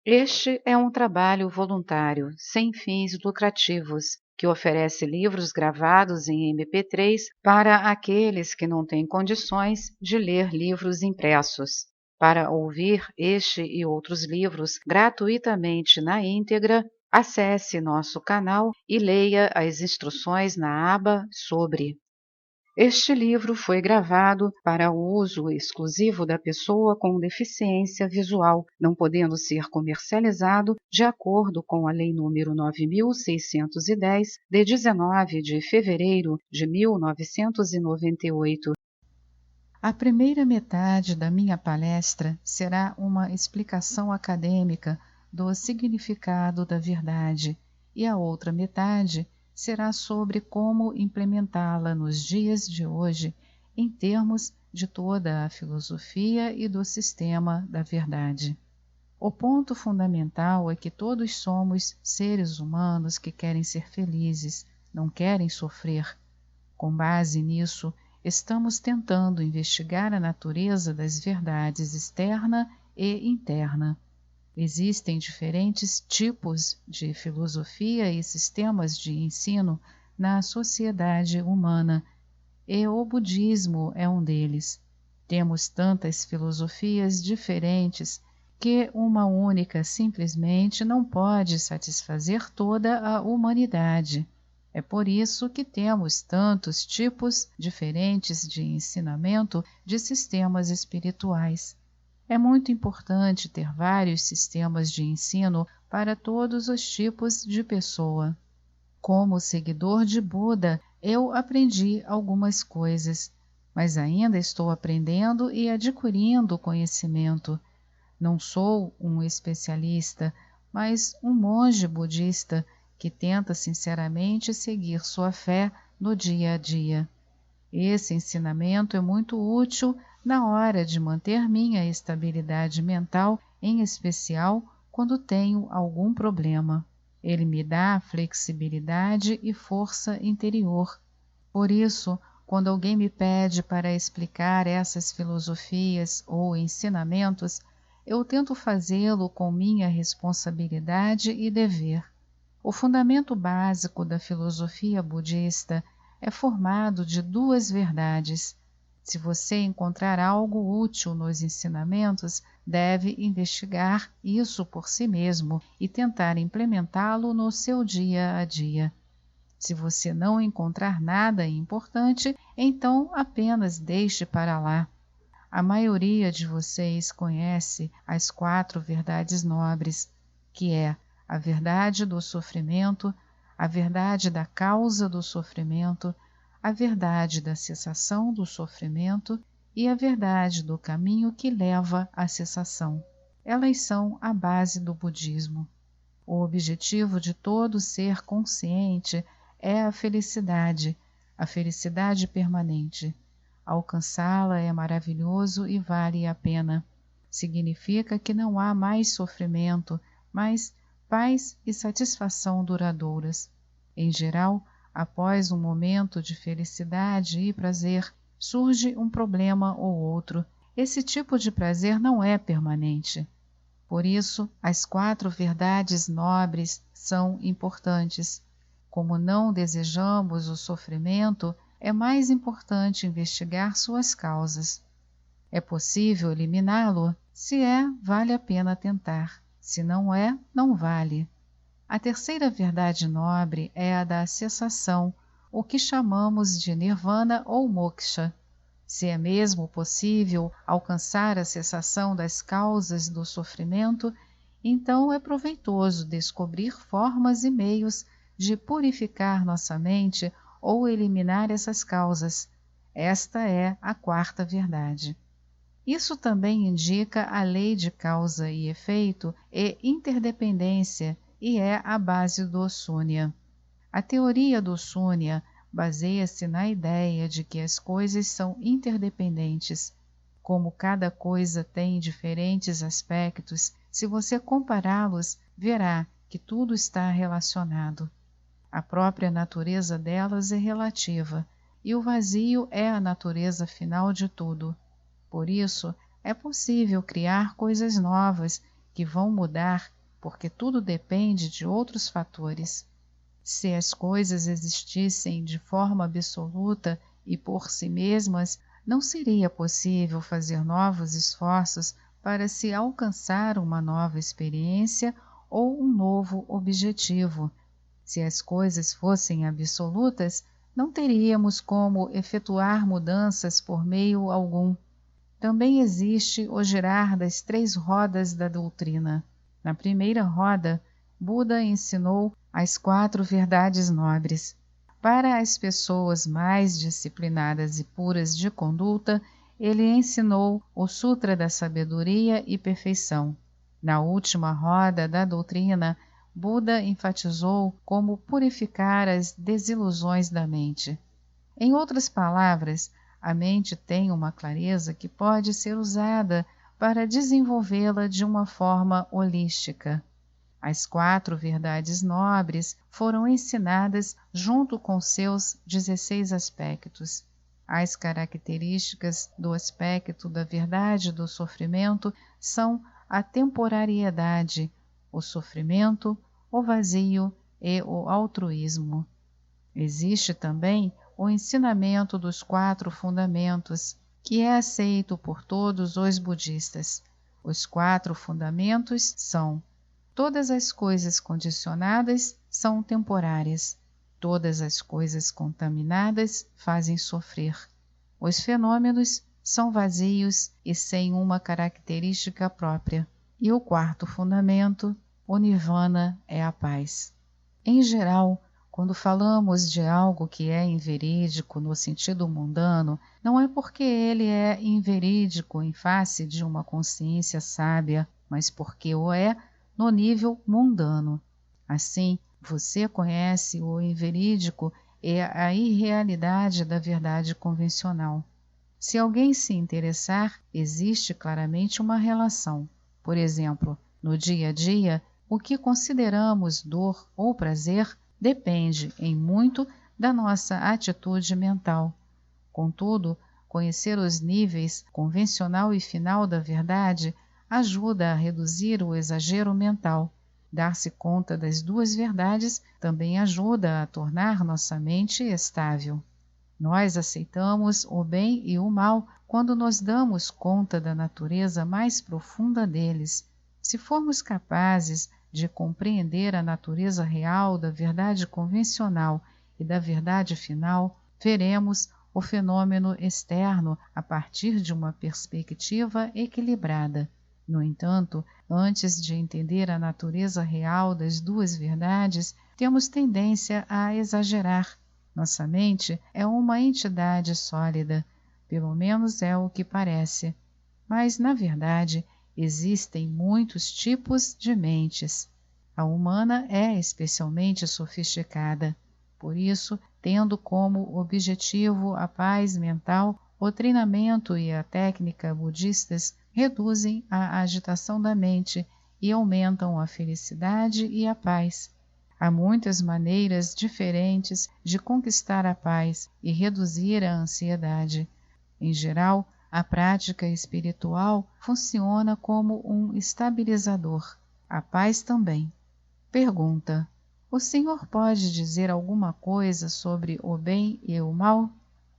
Este é um trabalho voluntário, sem fins lucrativos, que oferece livros gravados em MP3 para aqueles que não têm condições de ler livros impressos. Para ouvir este e outros livros gratuitamente na íntegra, acesse nosso canal e leia as instruções na aba Sobre. Este livro foi gravado para o uso exclusivo da pessoa com deficiência visual, não podendo ser comercializado de acordo com a Lei nº 9.610, de 19 de fevereiro de 1998. A primeira metade da minha palestra será uma explicação acadêmica do significado da verdade e a outra metade será sobre como implementá-la nos dias de hoje em termos de toda a filosofia e do sistema da verdade. O ponto fundamental é que todos somos seres humanos que querem ser felizes, não querem sofrer. Com base nisso, estamos tentando investigar a natureza das verdades externa e interna. Existem diferentes tipos de filosofia e sistemas de ensino na sociedade humana, e o budismo é um deles. Temos tantas filosofias diferentes que uma única simplesmente não pode satisfazer toda a humanidade. É por isso que temos tantos tipos diferentes de ensinamento de sistemas espirituais. É muito importante ter vários sistemas de ensino para todos os tipos de pessoa. Como seguidor de Buda, eu aprendi algumas coisas, mas ainda estou aprendendo e adquirindo conhecimento. Não sou um especialista, mas um monge budista que tenta sinceramente seguir sua fé no dia a dia. Esse ensinamento é muito útil na hora de manter minha estabilidade mental, em especial quando tenho algum problema. Ele me dá flexibilidade e força interior. Por isso, quando alguém me pede para explicar essas filosofias ou ensinamentos, eu tento fazê-lo com minha responsabilidade e dever. O fundamento básico da filosofia budista é formado de duas verdades. Se você encontrar algo útil nos ensinamentos, deve investigar isso por si mesmo e tentar implementá-lo no seu dia a dia. Se você não encontrar nada importante, então apenas deixe para lá. A maioria de vocês conhece as 4 verdades nobres, que é a verdade do sofrimento, a verdade da causa do sofrimento, a verdade da cessação do sofrimento e a verdade do caminho que leva à cessação. Elas são a base do budismo. O objetivo de todo ser consciente é a felicidade permanente. Alcançá-la é maravilhoso e vale a pena. Significa que não há mais sofrimento, mas paz e satisfação duradouras. Em geral, após um momento de felicidade e prazer, surge um problema ou outro. Esse tipo de prazer não é permanente. Por isso, as 4 verdades nobres são importantes. Como não desejamos o sofrimento, é mais importante investigar suas causas. É possível eliminá-lo? Se é, vale a pena tentar. Se não é, não vale. A terceira verdade nobre é a da cessação, o que chamamos de nirvana ou moksha. Se é mesmo possível alcançar a cessação das causas do sofrimento, então é proveitoso descobrir formas e meios de purificar nossa mente ou eliminar essas causas. Esta é a 4ª verdade. Isso também indica a lei de causa e efeito e interdependência e é a base do Shunya. A teoria do Shunya baseia-se na ideia de que as coisas são interdependentes. Como cada coisa tem diferentes aspectos, se você compará-los, verá que tudo está relacionado. A própria natureza delas é relativa, e o vazio é a natureza final de tudo. Por isso, é possível criar coisas novas que vão mudar, porque tudo depende de outros fatores. Se as coisas existissem de forma absoluta e por si mesmas, não seria possível fazer novos esforços para se alcançar uma nova experiência ou um novo objetivo. Se as coisas fossem absolutas, não teríamos como efetuar mudanças por meio algum. Também existe o girar das 3 rodas da doutrina. Na primeira roda, Buda ensinou as 4 verdades nobres. Para as pessoas mais disciplinadas e puras de conduta, ele ensinou o Sutra da Sabedoria e Perfeição. Na última roda da doutrina, Buda enfatizou como purificar as desilusões da mente. Em outras palavras, a mente tem uma clareza que pode ser usada para desenvolvê-la de uma forma holística. As 4 verdades nobres foram ensinadas junto com seus 16 aspectos. As características do aspecto da verdade do sofrimento são a temporariedade, o sofrimento, o vazio e o altruísmo. Existe também o ensinamento dos 4 fundamentos, que é aceito por todos os budistas. Os 4 fundamentos são: todas as coisas condicionadas são temporárias, todas as coisas contaminadas fazem sofrer, os fenômenos são vazios e sem uma característica própria. E o 4º fundamento, o Nirvana, é a paz. Em geral, quando falamos de algo que é inverídico no sentido mundano, não é porque ele é inverídico em face de uma consciência sábia, mas porque o é no nível mundano. Assim, você conhece o inverídico e a irrealidade da verdade convencional. Se alguém se interessar, existe claramente uma relação. Por exemplo, no dia a dia, o que consideramos dor ou prazer depende, em muito, da nossa atitude mental. Contudo, conhecer os níveis convencional e final da verdade ajuda a reduzir o exagero mental. Dar-se conta das 2 verdades também ajuda a tornar nossa mente estável. Nós aceitamos o bem e o mal quando nos damos conta da natureza mais profunda deles. Se formos capazes de compreender a natureza real da verdade convencional e da verdade final, veremos o fenômeno externo a partir de uma perspectiva equilibrada. No entanto, antes de entender a natureza real das 2 verdades, temos tendência a exagerar. Nossa mente é uma entidade sólida, pelo menos é o que parece. Mas, na verdade, existem muitos tipos de mentes. A humana é especialmente sofisticada. Por isso, tendo como objetivo a paz mental, o treinamento e a técnica budistas reduzem a agitação da mente e aumentam a felicidade e a paz. Há muitas maneiras diferentes de conquistar a paz e reduzir a ansiedade. Em geral, a prática espiritual funciona como um estabilizador. A paz também. Pergunta: o senhor pode dizer alguma coisa sobre o bem e o mal?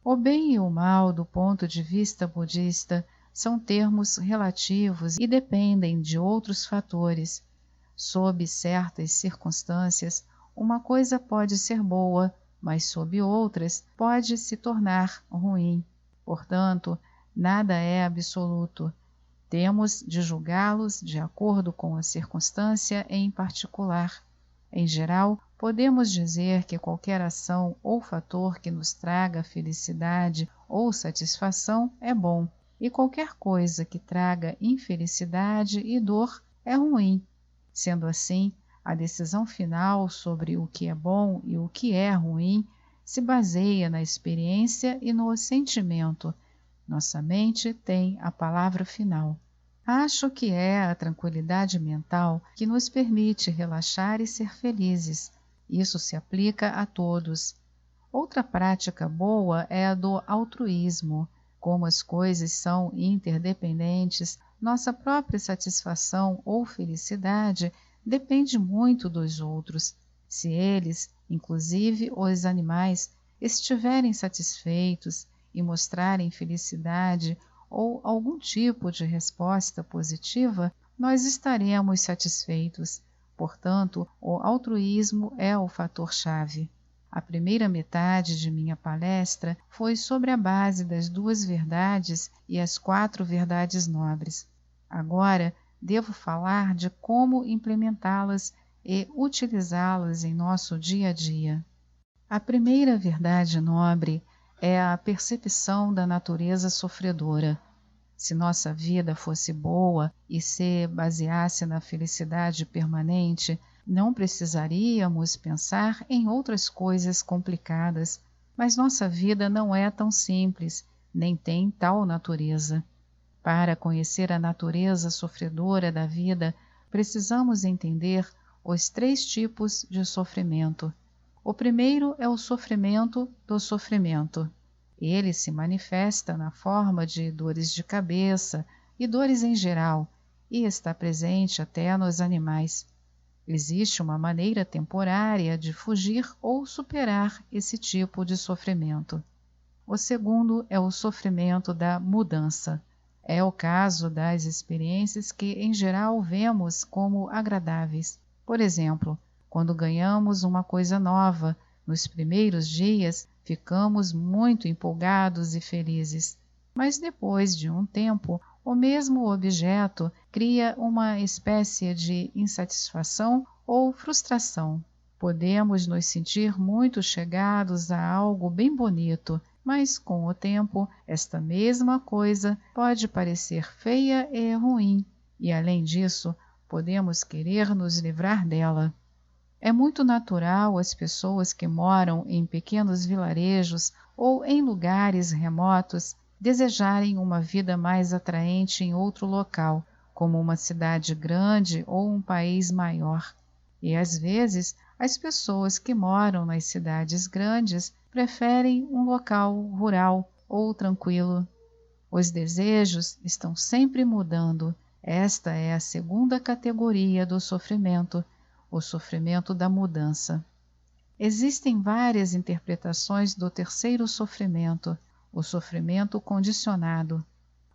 O bem e o mal, do ponto de vista budista, são termos relativos e dependem de outros fatores. Sob certas circunstâncias, uma coisa pode ser boa, mas sob outras pode se tornar ruim. Portanto, nada é absoluto. Temos de julgá-los de acordo com a circunstância em particular. Em geral, podemos dizer que qualquer ação ou fator que nos traga felicidade ou satisfação é bom, e qualquer coisa que traga infelicidade e dor é ruim. Sendo assim, a decisão final sobre o que é bom e o que é ruim se baseia na experiência e no sentimento. Nossa mente tem a palavra final. Acho que é a tranquilidade mental que nos permite relaxar e ser felizes. Isso se aplica a todos. Outra prática boa é a do altruísmo. Como as coisas são interdependentes, nossa própria satisfação ou felicidade depende muito dos outros. Se eles, inclusive os animais, estiverem satisfeitos e mostrarem felicidade ou algum tipo de resposta positiva, nós estaremos satisfeitos. Portanto, o altruísmo é o fator-chave. A primeira metade de minha palestra foi sobre a base das 2 verdades e as 4 verdades nobres. Agora, devo falar de como implementá-las e utilizá-las em nosso dia a dia. A primeira verdade nobre é a percepção da natureza sofredora. Se nossa vida fosse boa e se baseasse na felicidade permanente, não precisaríamos pensar em outras coisas complicadas, mas nossa vida não é tão simples, nem tem tal natureza. Para conhecer a natureza sofredora da vida, precisamos entender os 3 tipos de sofrimento. O primeiro é o sofrimento do sofrimento. Ele se manifesta na forma de dores de cabeça e dores em geral, e está presente até nos animais. Existe uma maneira temporária de fugir ou superar esse tipo de sofrimento. O segundo é o sofrimento da mudança. É o caso das experiências que, em geral, vemos como agradáveis. Por exemplo, quando ganhamos uma coisa nova, nos primeiros dias ficamos muito empolgados e felizes. Mas depois de um tempo, o mesmo objeto cria uma espécie de insatisfação ou frustração. Podemos nos sentir muito chegados a algo bem bonito, mas com o tempo, esta mesma coisa pode parecer feia e ruim, e além disso, podemos querer nos livrar dela. É muito natural as pessoas que moram em pequenos vilarejos ou em lugares remotos desejarem uma vida mais atraente em outro local, como uma cidade grande ou um país maior. E às vezes, as pessoas que moram nas cidades grandes preferem um local rural ou tranquilo. Os desejos estão sempre mudando. Esta é a segunda categoria do sofrimento, o sofrimento da mudança. Existem várias interpretações do terceiro sofrimento, o sofrimento condicionado.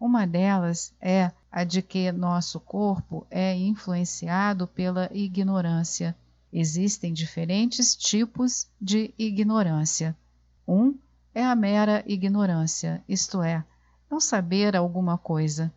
Uma delas é a de que nosso corpo é influenciado pela ignorância. Existem diferentes tipos de ignorância. Um é a mera ignorância, isto é, não saber alguma coisa.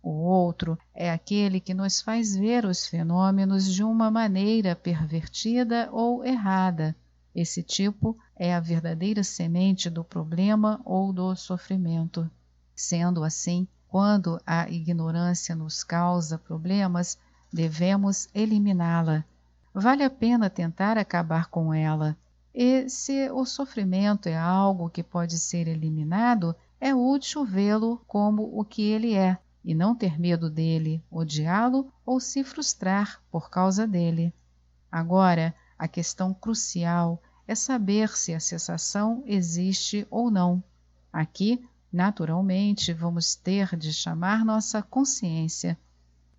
O outro é aquele que nos faz ver os fenômenos de uma maneira pervertida ou errada. Esse tipo é a verdadeira semente do problema ou do sofrimento. Sendo assim, quando a ignorância nos causa problemas, devemos eliminá-la. Vale a pena tentar acabar com ela. E se o sofrimento é algo que pode ser eliminado, é útil vê-lo como o que ele é, e não ter medo dele, odiá-lo ou se frustrar por causa dele. Agora, a questão crucial é saber se a cessação existe ou não. Aqui, naturalmente, vamos ter de chamar nossa consciência.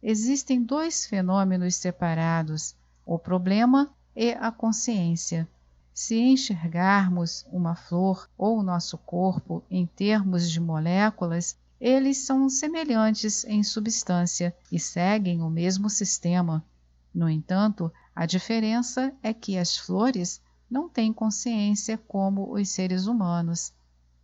Existem 2 fenômenos separados, o problema e a consciência. Se enxergarmos uma flor ou o nosso corpo em termos de moléculas, eles são semelhantes em substância e seguem o mesmo sistema. No entanto, a diferença é que as flores não têm consciência como os seres humanos.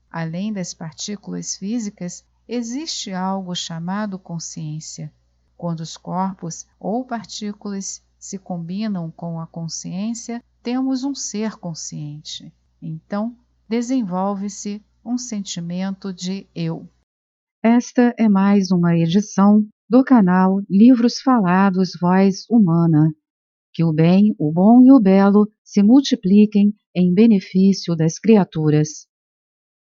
Além das partículas físicas, existe algo chamado consciência. Quando os corpos ou partículas se combinam com a consciência, temos um ser consciente. Então, desenvolve-se um sentimento de eu. Esta é mais uma edição do canal Livros Falados Voz Humana. Que o bem, o bom e o belo se multipliquem em benefício das criaturas.